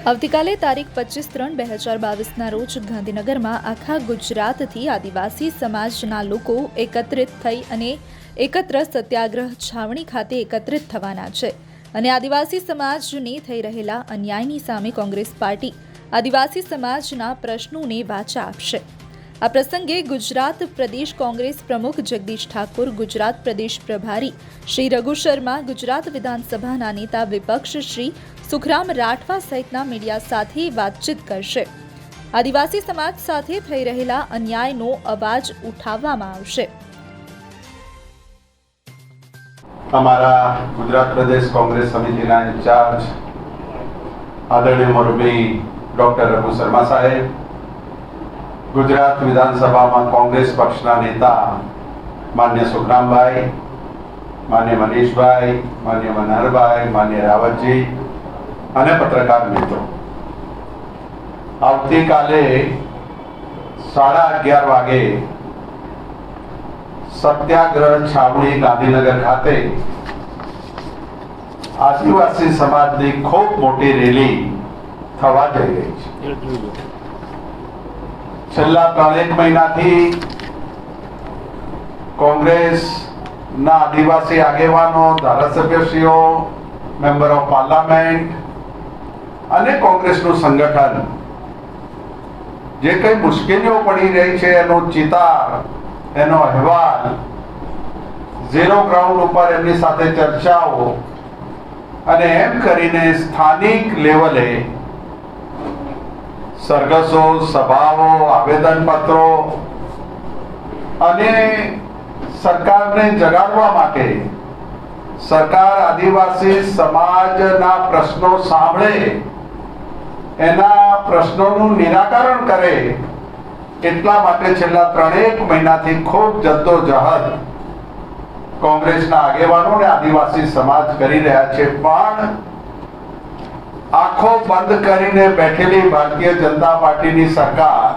આવતીકાલે તારીખ 25/3/2022ના રોજ ગાંધીનગરમાં આખા ગુજરાતથી આદિવાસી સમાજના લોકો એકત્રિત થઈ અને એકત્ર સત્યાગ્રહ છાવણી ખાતે એકત્રિત થવાના છે અને આદિવાસી સમાજને થઈ રહેલા અન્યાયની સામે કોંગ્રેસ પાર્ટી આદિવાસી સમાજના પ્રશ્નોને વાચા આપશે। આ પ્રસંગે ગુજરાત પ્રદેશ કોંગ્રેસ પ્રમુખ જગદીશ ઠાકોર, ગુજરાત પ્રદેશ પ્રભારી શ્રી રઘુ શર્મા, ગુજરાત વિધાનસભાના નેતા વિપક્ષ શ્રી સુખરામ રાઠવા સહિતના મીડિયા સાથે વાતચીત કરશે। આદિવાસી સમાજ સાથે થઈ રહેલા અન્યાયનો અવાજ ઉઠાવવામાં આવશે। हमारा गुजरात प्रदेश कांग्रेस समिति इंचार्ज आदरणीय मोरबी डॉक्टर रघु शर्मा साहेब, गुजरात विधानसभा में कांग्रेस पक्षना नेता मान्य सुखराम भाई, मान्य मनीष भाई, मान्य मनहर भाई, मान्य रावत जी अने पत्रकार मित्रों, आवती काले 11:30 वागे सत्याग्रह छावनी गांधीनगर खाते आदिवासी समाज की खूब मोटी रेली थवा जई रही है। छेल्ला 3 महीना थी कांग्रेस ना आदिवासी आगेवानो, धारासभ्यश्रीओ, मेम्बर ऑफ पार्लामेंट अने कांग्रेसनुं संगठन जे कई मुश्केलीओ पड़ी रही है एनो चितार, एनो अहवाल जीरो ग्राउंड पर एमनी साथे चर्चाओ अने एम करीने स्थानिक लेवले सरगसो, सभाओ, आवेदन पत्रो अने सरकारने जगाडवा माटे सरकार आदिवासी समाजना प्रश्नों सांभळे एना प्रश्नोनुं निराकरण करे એટલા માટે છેલ્લા 3 મહિનાથી ખૂબ જદ્દોજહદ કોંગ્રેસના આગેવાનો અને આદિવાસી સમાજ કરી રહ્યા છે। પણ આંખો બંધ કરીને બેઠેલી ભારતીય જનતા પાર્ટીની સરકાર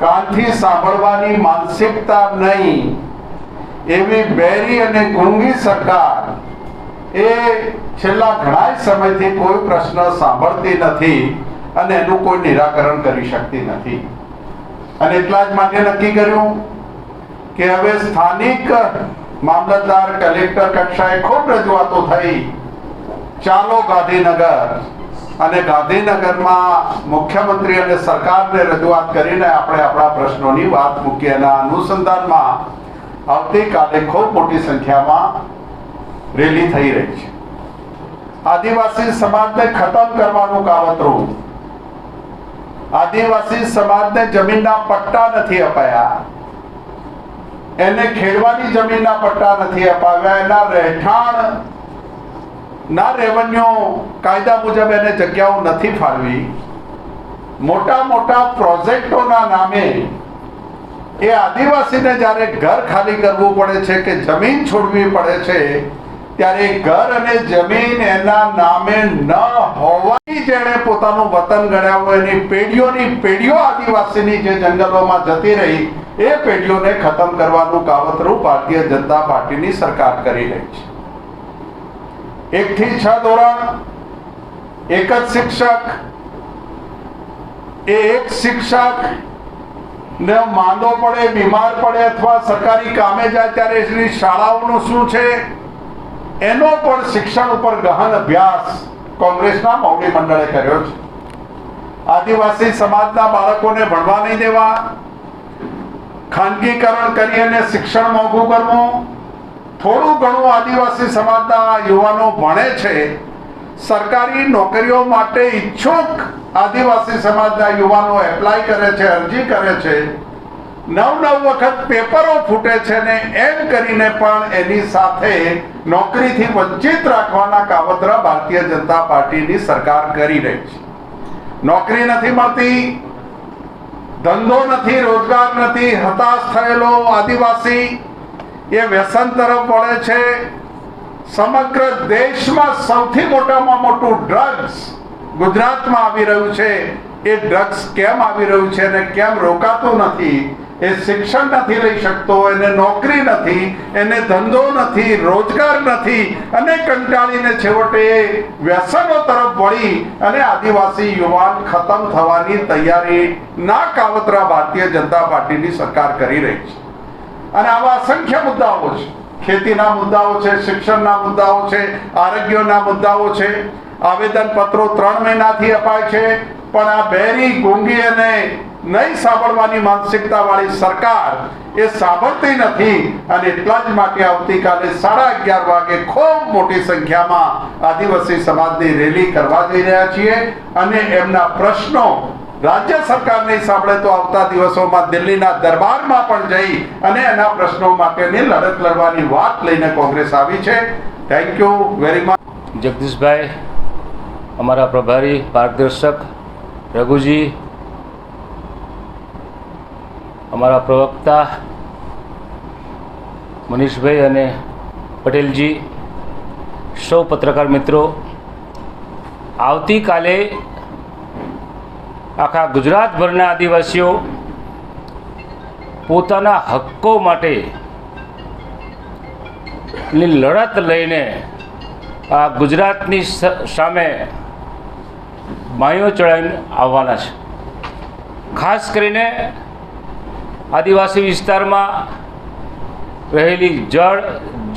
કાનથી સાંભળવાની માનસિકતા નહીં એવી બેરી અને ગુંગી સરકાર એ છેલ્લા ઘણા સમયથી કોઈ પ્રશ્ન સાંભળતી નથી અને એનું કોઈ નિરાકરણ કરી શકતી નથી। અને એટલા જ માટે નક્કી કર્યું કે હવે સ્થાનિક મામલતદાર, કલેક્ટર કક્ષાએ ખૂબ રજૂઆતો થઈ, ચાલો ગાંધીનગર અને ગાંધીનગરમાં મુખ્યમંત્રી અને સરકારને રજૂઆત કરીને આપણે આપણા પ્રશ્નોની વાત મૂકીએ। એના અનુસંધાનમાં આવતીકાલે ખૂબ મોટી સંખ્યામાં રેલી થઈ રહી છે। આદિવાસી સમાજને ખતમ કરવાનું કાવતરું, आदिवासी समाज ने जमीन पट्टा नहीं अपाया, एने खेड़वानी जमीन पट्टा नहीं अपाव्या, एना રહેઠાણ ना रेवन्यू कायदा मुजब एने जग्याओ नहीं फाळवी, मोटा मोटा प्रोजेक्टों ना नामे ए आदिवासी ने जारे घर खाली करवू पड़े छे के जमीन छोड़वी पड़े छे त्यारे घर अने जमीन एना नामे न होवानी जेणे पोतानुं वतन गण्यावुं एनी पेढीओ आदिवासीनी जे जंगलोमां जती रही ए पेढीओने खतम करवानुं कावतरुं भारतीय जनता पार्टीनी सरकार करी रही छे। 1 થી 6 ધોરણ एक ज शिक्षक, एक शिक्षक ने मांदो पड़े, बीमार पड़े अथवा सरकारी कामे जाए त्यारे एनी शाळाओनुं शुं छे एनो पण शिक्षण पर गहन अभ्यास कांग्रेसना मौडी मंडळे कर्यो छे। आदिवासी समाजना बाळकोने भणवा नहीं देवा, खानगीकरण करी अने शिक्षण मोंघुं करवुं, थोडुं घणुं आदिवासी समाजना युवानो भणे छे, सरकारी नौकरीओ माटे इच्छुक आदिवासी समाजना युवानो एप्लाय करे छे, अरजी करे छे, 9 वखत पेपरो फूटे छे ने एम करीने पण एनी साथे नौकरीथी वंचित राखवाना कावतरा भारतीय जनता पार्टीनी सरकार करी रही छे। नौकरी नहीं मळती, धंधो नहीं, रोजगार नहीं, हताश थयेलो आदिवासी ये व्यसन तरफ वळे छे। समग्र देश में सौथी मोटामां मोटुं ड्रग्स गुजरात में आवी रह्युं छे। ए ड्रग्स केम आवी रह्युं छे ने केम रोकातुं नथी એ શિક્ષણ નથી લઈ શકતો, એને નોકરી નથી, એને ધંધો નથી, રોજગાર નથી અને કંટાળીને છેવટે વ્યસનો તરફ વળી અને આદિવાસી યુવાન ખતમ થવાની તૈયારીના કાવતરા ભારતીય જનતા પાર્ટીની સરકાર કરી રહી છે. અને આવા અસંખ્ય મુદ્દાઓ છે. ખેતીના મુદ્દાઓ છે, શિક્ષણના મુદ્દાઓ છે, આરોગ્યના મુદ્દાઓ છે. આવેદન પત્રો 3 મહિનાથી અપાય છે, પણ આ બેરી ગુંગી અને નહીં સાંભળવાની માનસિકતા વાળી સરકાર એ સાંભળતી નથી. અને એટલા જ માટે આવતીકાલે 11:30 વાગે ખૂબ મોટી સંખ્યામાં આદિવાસી સમાજની રેલી કરવા જઈ રહ્યા છીએ અને એમના પ્રશ્નો રાજ્ય સરકાર નહીં સાંભળે તો આવતા દિવસોમાં દિલ્હીના દરબારમાં પણ જઈ અને એના પ્રશ્નો માટેની લડત લડવાની વાત લઈને કોંગ્રેસ આવી છે. Thank you very much. જગદીશભાઈ, અમારા પ્રભારી માર્ગદર્શક રઘુજી, અમારા પ્રવક્તા મનીષભાઈ અને પટેલજી, સૌ પત્રકાર મિત્રો, આવતીકાલે આખા ગુજરાતભરના આદિવાસીઓ પોતાના હક્કો માટેની લડત લઈને આ ગુજરાતની સામે બાઈઓ ચડાવીને આવવાના છે. ખાસ કરીને આદિવાસી વિસ્તારમાં રહેલી જળ,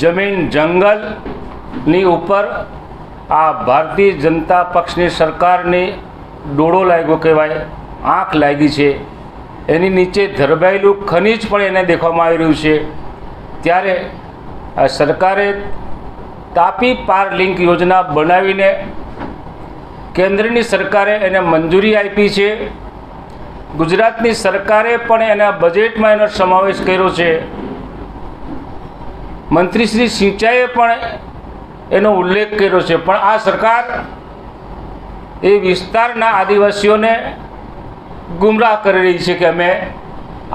જમીન, જંગલની ઉપર આ ભારતીય જનતા પક્ષની સરકારની ડોળો લાગ્યો કહેવાય, આંખ લાગી છે. એની નીચે ધરબાયેલું ખનીજ પણ એને દેખવામાં આવી રહ્યું છે. ત્યારે આ સરકારે તાપી પાર લિંક યોજના બનાવીને કેન્દ્રની સરકારે એને મંજૂરી આપી છે. ગુજરાતની સરકારે પણ એના બજેટમાં એનો સમાવેશ કર્યો છે. મંત્રી શ્રી સિંચાઈએ પણ એનો ઉલ્લેખ કર્યો છે. પણ આ સરકાર એ વિસ્તારના આદિવાસીઓને ગુમરાહ કરી રહી છે કે અમે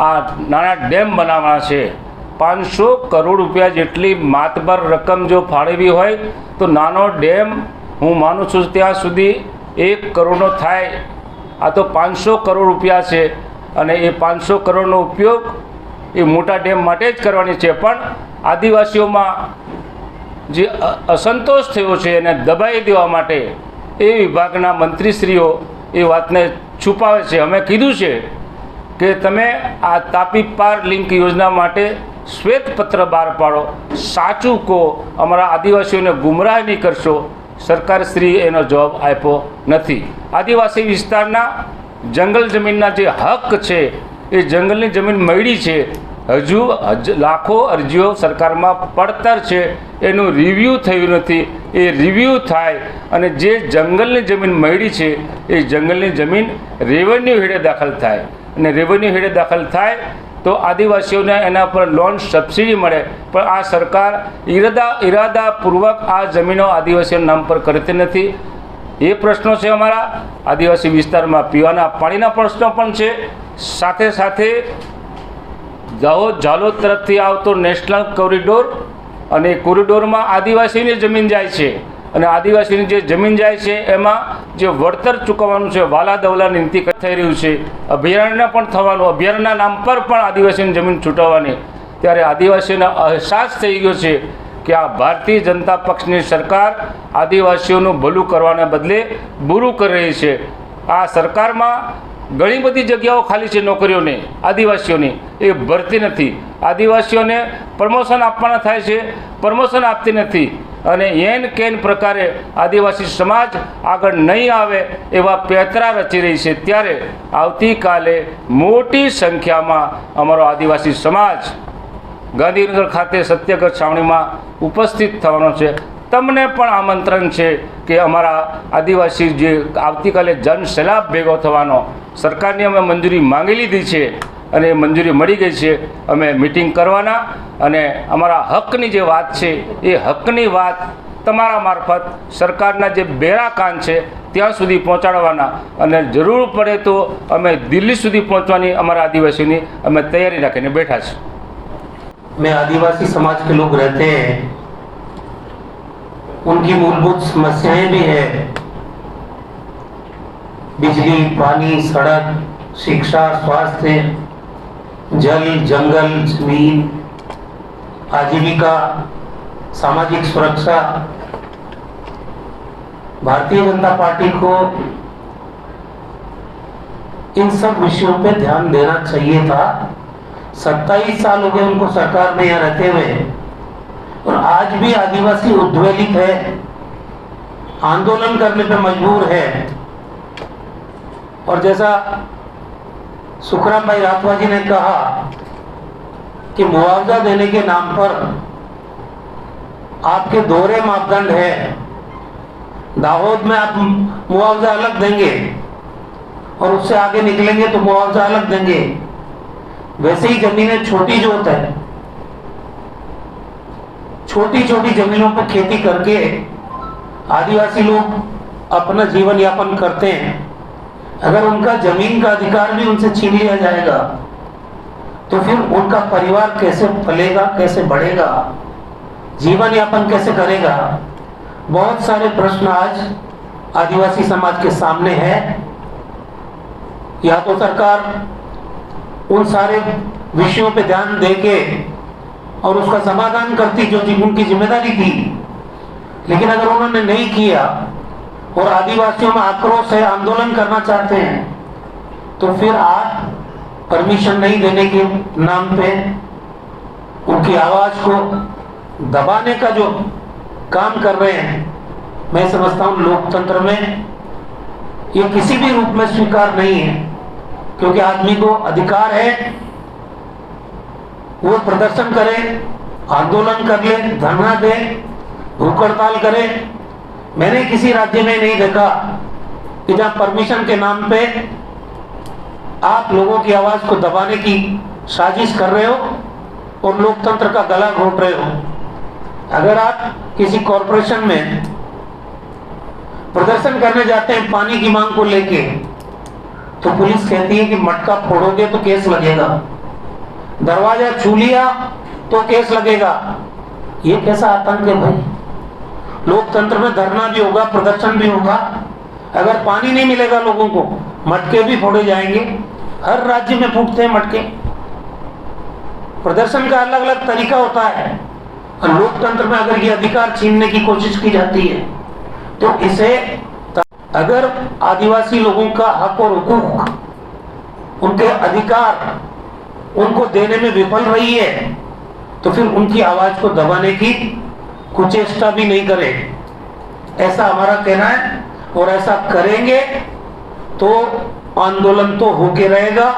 આ નાના ડેમ બનાવવાના છે. 500 કરોડ રૂપિયા જેટલી માતબર રકમ જો ફાળવી હોય તો નાનો ડેમ હું માનું છું ત્યાં સુધી 1 કરોડનો થાય. આ તો 500 કરોડ રૂપિયા છે અને એ 500 કરોડનો ઉપયોગ એ મોટા ડેમ માટે જ કરવાની છે. પણ આદિવાસીઓમાં જે અસંતોષ થયો છે એને દબાઈ દેવા માટે એ વિભાગના મંત્રીશ્રીઓ એ વાતને છુપાવે છે. અમે કીધું છે કે તમે આ તાપી પાર લિંક યોજના માટે શ્વેતપત્ર બહાર પાડો, સાચું કહો, અમારા આદિવાસીઓને ગુમરાહ નહીં કરશો. સરકારશ્રીએ એનો જવાબ આપ્યો નથી. આદિવાસી વિસ્તારના જંગલ જમીનના જે હક છે એ જંગલની જમીન મળી છે. હજુ લાખો અરજીઓ સરકારમાં પડતર છે, એનું રિવ્યૂ થયું નથી. એ રિવ્યૂ થાય અને જે જંગલની જમીન મળી છે એ જંગલની જમીન રેવન્યુ હેડે દાખલ થાય અને રેવન્યુ હેડે દાખલ થાય તો આદિવાસીઓને એના પર લોન સબસિડી મળે. પણ આ સરકાર ઇરાદાપૂર્વક આ જમીનો આદિવાસીઓના નામ પર કરતી નથી. એ પ્રશ્નો છે અમારા આદિવાસી વિસ્તારમાં. પીવાના પાણીના પ્રશ્નો પણ છે. સાથે સાથે દાહોદ ઝાલોદ તરફથી આવતો નેશનલ કોરિડોર અને કોરિડોરમાં આદિવાસીની જમીન જાય છે અને આદિવાસીની જે જમીન જાય છે એમાં જે વળતર ચૂકવવાનું છે વાલા દવલાની નીતિ થઈ રહ્યું છે. અભયારણ્ય પણ થવાનું, અભયારણ્યના નામ પર પણ આદિવાસીની જમીન છૂટવવાની. ત્યારે આદિવાસીઓને અહેસાસ થઈ ગયો છે કે આ ભારતીય જનતા પક્ષની સરકાર આદિવાસીઓનું ભલું કરવાને બદલે બુરું કરી રહી છે. આ સરકારમાં ઘણી બધી જગ્યાઓ ખાલી છે નોકરીઓને આદિવાસીઓની, એ ભરતી નથી. આદિવાસીઓને પ્રમોશન આપવાના થાય છે, પ્રમોશન આપતી નથી. અને એન કેન પ્રકારે આદિવાસી સમાજ આગળ નહીં આવે એવા પેતરા રચી રહી છે. ત્યારે આવતીકાલે મોટી સંખ્યામાં અમારો આદિવાસી સમાજ ગાંધીનગર ખાતે સત્યગઢ છાવણીમાં ઉપસ્થિત થવાનો છે. તમને પણ આમંત્રણ છે કે અમારા આદિવાસી જે આવતીકાલે જનસેલાબ ભેગો થવાનો, સરકારની અમે મંજૂરી માંગી લીધી છે અને એ મંજૂરી મળી ગઈ છે. અમે મિટિંગ કરવાના અને અમારા હકની જે વાત છે એ હકની વાત તમારા મારફત સરકારના જે બેરા કાન છે ત્યાં સુધી પહોંચાડવાના અને જરૂર પડે તો અમે દિલ્હી સુધી પહોંચવાની અમારા આદિવાસીની અમે તૈયારી રાખીને બેઠા છીએ. में आदिवासी समाज के लोग रहते हैं, उनकी मूलभूत समस्याएं भी है. बिजली, पानी, सड़क, शिक्षा, स्वास्थ्य, जल, जंगल, जमीन, आजीविका, सामाजिक सुरक्षा, भारतीय जनता पार्टी को इन सब विषयों पे ध्यान देना चाहिए था। 27 साल हो गए उनको सरकार में यहाँ रहते हुए, और आज भी आदिवासी उद्वेलित है, आंदोलन करने पे मजबूर है। और जैसा सुखराम भाई राठवा जी ने कहा कि मुआवजा देने के नाम पर आपके दोहरे मापदंड है। दाहोद में आप मुआवजा अलग देंगे और उससे आगे निकलेंगे तो मुआवजा अलग देंगे। वैसे ही जमीनें छोटी जोत है, छोटी छोटी जमीनों पर खेती करके आदिवासी लोग अपना जीवन यापन करते हैं। अगर उनका जमीन का अधिकार भी उनसे छीन लिया जाएगा तो फिर उनका परिवार कैसे पलेगा, कैसे बढ़ेगा, जीवन यापन कैसे करेगा? बहुत सारे प्रश्न आज आदिवासी समाज के सामने है। या तो सरकार उन सारे विषयों पे ध्यान देके और उसका समाधान करती जो उनकी जिम्मेदारी थी, लेकिन अगर उन्होंने नहीं किया और आदिवासियों में आक्रोश है, आंदोलन करना चाहते हैं, तो फिर आप परमिशन नहीं देने के नाम पे उनकी आवाज को दबाने का जो काम कर रहे हैं, मैं समझता हूं लोकतंत्र में ये किसी भी रूप में स्वीकार नहीं है। क्योंकि आदमी को अधिकार है, वो प्रदर्शन करे, आंदोलन कर ले, धरना दे, भूख हड़ताल करे। मैंने किसी राज्य में नहीं देखा कि जहां परमिशन के नाम पे आप लोगों की आवाज को दबाने की साजिश कर रहे हो और लोकतंत्र का गला घोट रहे हो। अगर आप किसी कॉरपोरेशन में प्रदर्शन करने जाते हैं पानी की मांग को लेके, तो पुलिस कहती है कि मटका फोड़ोगे तो केस लगेगा, दरवाजा छू लिया तो केस लगेगा। ये कैसा आतंक है भाई? लोकतंत्र में धरना भी होगा, प्रदर्शन भी होगा। अगर पानी नहीं मिलेगा लोगों को, मटके भी फोड़े जाएंगे। हर राज्य में फूटते हैं मटके। प्रदर्शन का अलग अलग तरीका होता है। और लोकतंत्र में अगर ये अधिकार छीनने की कोशिश की जाती है तो इसे, अगर आदिवासी लोगों का हक और हुकूक, उनके अधिकार उनको देने में विफल रही है, तो फिर उनकी आवाज को दबाने की कुचेष्टा भी नहीं करें, ऐसा हमारा कहना है। और ऐसा करेंगे तो आंदोलन तो होके रहेगा,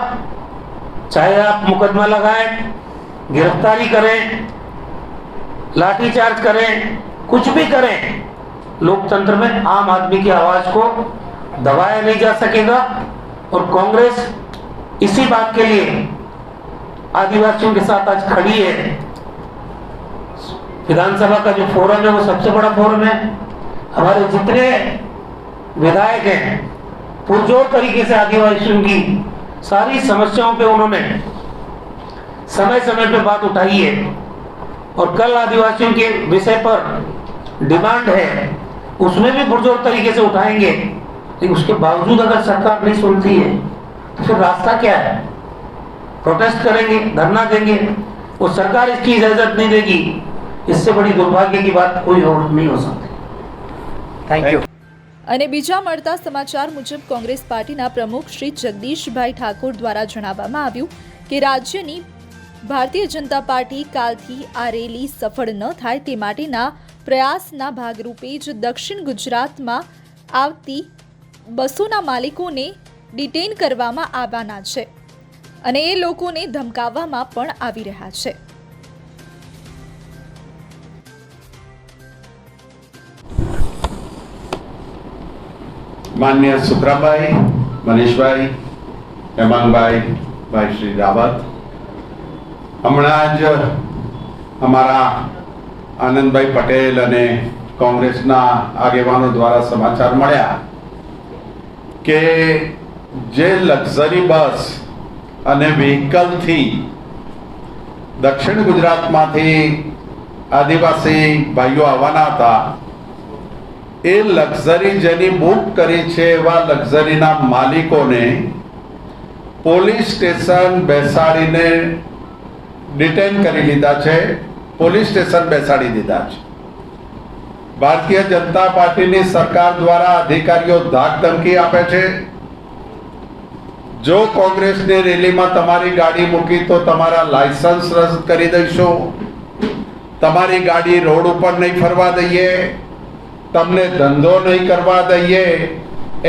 चाहे आप मुकदमा लगाएं, गिरफ्तारी करें, लाठीचार्ज करें, कुछ भी करें, लोकतंत्र में आम आदमी की आवाज को दबाया नहीं जा सकेगा। और कांग्रेस इसी बात के लिए आदिवासियों के साथ आज खड़ी है। विधानसभा का जो फोरम है वो सबसे बड़ा फोरम है। हमारे जितने विधायक हैं पुरजोर तरीके से आदिवासियों की सारी समस्याओं पे उन्होंने समय समय पे बात उठाई है। और कल आदिवासियों के विषय पर डिमांड है, उसमें भी पुरजोर तरीके से उठाएंगे। लेकिन उसके बावजूद अगर सरकार नहीं सुनती है तो फिर रास्ता क्या है? प्रोटेस्ट करेंगे, धरना देंगे, और सरकार इसकी इजाजत नहीं देगी। इससे बड़ी दुर्भाग्य की बात कोई और नहीं हो सकती। Thank you. અને બીજા મળતા સમાચાર મુજબ કોંગ્રેસ પાર્ટીના પ્રમુખ શ્રી જગદીશભાઈ ઠાકોર દ્વારા જણાવવામાં આવ્યું કે રાજ્યની ભારતીય જનતા પાર્ટી કાલથી આ રેલી સફળ ન થાય તે માટેના પ્રયાસના ભાગરૂપે જ દક્ષિણ ગુજરાતમાં આવતી બસોના માલિકોને ડિટેન કરવામાં આવવાના છે અને એ લોકોને ધમકાવવામાં પણ આવી રહ્યા છે। माननीय सुखराम भाई, मनीष भाई, हेमंत भाई, भाई श्री रावत, हमणा ज हमारा आनंद भाई पटेल अने कांग्रेसना आगेवानो द्वारा समाचार मळ्या के जे लग्जरी बस अने व्हीकल थी दक्षिण गुजरात मांथी आदिवासी भाईओ आववाना हता, ए लग्जरी जेनी बुक करी छे एवा लग्जरीना मालिकोने પોલીસ સ્ટેશન બેસાડીને ડિટેન કરી લીધા છે, પોલીસ સ્ટેશન બેસાડી દીધા છે. ભારતીય જનતા પાર્ટીની સરકાર દ્વારા અધિકારીઓ ધાક ધમકી આપે છે, જો કોંગ્રેસની રેલીમાં તમારી ગાડી મૂકી તો તમારા લાયસન્સ રદ કરી દઈશું, તમારી ગાડી રોડ ઉપર નહીં ફરવા દઈએ, તમને ધંધો નહીં કરવા દઈએ,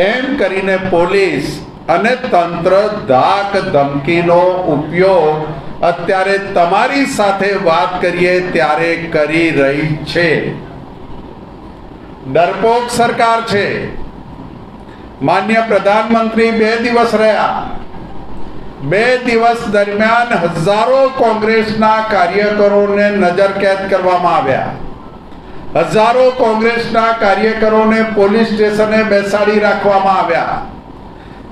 એમ કરીને પોલીસ અને તંત્ર ધાક ધમકીનો ઉપયોગ અત્યારે તમારી સાથે વાત કરીએ ત્યારે કરી રહી છે. ડરપોક સરકાર છે. માન્ય પ્રધાનમંત્રી 2 દિવસ રહ્યા, 2 દિવસ દરમિયાન હજારો કોંગ્રેસના કાર્યકરોને નજરકેદ કરવામાં આવ્યા, હજારો કોંગ્રેસના કાર્યકરોને પોલીસ સ્ટેશને બેસાડી રાખવામાં આવ્યા.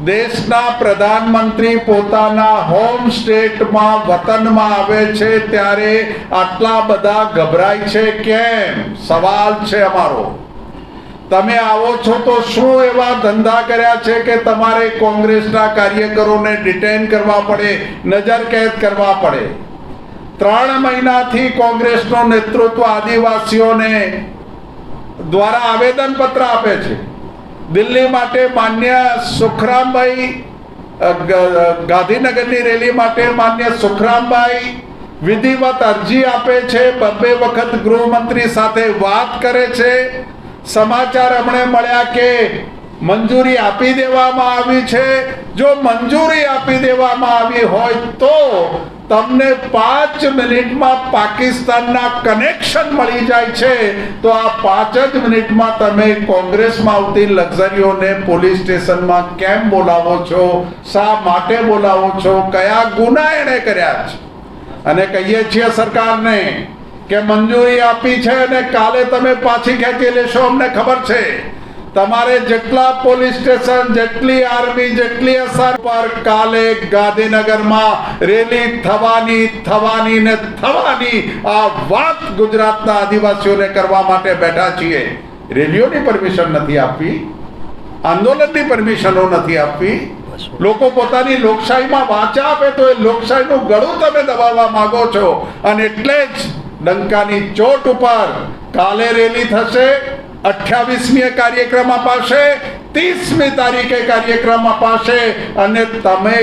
દેશના પ્રધાનમંત્રી પોતાના હોમ સ્ટેટમાં વતનમાં આવે છે ત્યારે આટલા બધા ગભરાય છે કેમ? સવાલ છે અમારો. તમે આવો છો તો શું એવા ધંધા કર્યા છે કે તમારે કોંગ્રેસના કાર્યકરોને ડિટેન કરવા પડે, નજરકેદ કરવા પડે? 3 મહિનાથી કોંગ્રેસનો નેતૃત્વ આદિવાસીઓને દ્વારા આવેદન પત્ર આપે છે. દિલ્હી માટે માન્ય સુખરામભાઈ, ગાંધીનગરની રેલી માટે માન્ય સુખરામભાઈ વિધિવત અરજી આપે છે, 2 વખત ગૃહમંત્રી સાથે વાત કરે છે. સમાચાર હમણે મળ્યા કે મંજૂરી આપી દેવામાં આવી છે. જો મંજૂરી આપી દેવામાં આવી હોય તો તમને 5 મિનિટમાં પાકિસ્તાનના કનેક્શન મળી જાય છે, તો આ 5 જ મિનિટમાં તમે કોંગ્રેસમાં આવતી લક્ઝરીઓને પોલીસ સ્ટેશનમાં કેમ બોલાવો છો? શા માટે બોલાવો છો? કયા ગુના એણે કર્યા છે? અને કહીએ છીએ સરકારને કે મંજૂરી આપી છે અને કાલે તમે પાછી ખેંચી લેશો. અમને ખબર છે તમારે જેટલા પોલીસ સ્ટેશન, જેટલી આર્મી, જેટલી અસર પર કાલે ગાંધીનગરમાં રેલી થવાની ને થવાની આ વાત ગુજરાતના આદિવાસીઓને કરવા માટે બેઠા છીએ. રેલીઓની પરમિશન નથી આપવી, આંદોલનની પરમિશનો નથી આપવી. લોકો પોતાની લોકશાહીમાં વાચા આપે તો એ લોકશાહીનું ગળું તમે દબાવવા માંગો છો. અને એટલે જ ડંકાની ચોટ ઉપર કાલે રેલી થશે, 28મીએ કાર્યક્રમ અપાશે, 30મી તારીખે કાર્યક્રમ અપાશે. અને તમે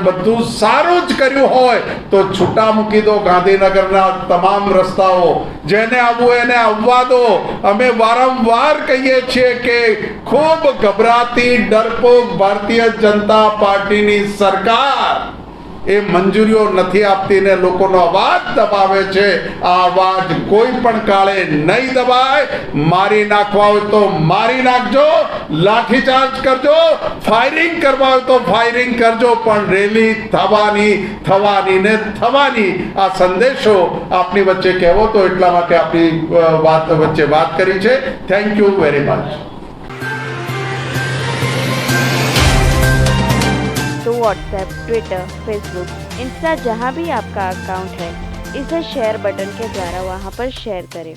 બધું સારું જ કર્યું હોય તો છૂટા મૂકી દો ગાંધીનગરના તમામ રસ્તાઓ. જેને આવવું એને આવવા દો. અમે વારંવાર કહીએ છીએ કે ખૂબ ગભરાતી ડરપોક ભારતીય જનતા પાર્ટીની સરકાર એ મંજૂરીઓ નથી આપતી ને લોકોનો અવાજ દબાવે છે. આ અવાજ કોઈ પણ કાળે નહીં દબાય. મારી નાખવા હોય તો મારી નાખજો, લાઠીચાર્જ કરજો, ફાયરિંગ કરવા હોય તો ફાયરિંગ કરજો, પણ રેલી થવાની ને થવાની. આ સંદેશો આપની વચ્ચે કહેવો તો એટલા માટે આપણી વચ્ચે વાત કરી છે. Thank you very much. तो व्हाट्सएप, ट्विटर, फेसबुक, इंस्टा जहाँ भी आपका अकाउंट है, इसे शेयर बटन के द्वारा वहाँ पर शेयर करें.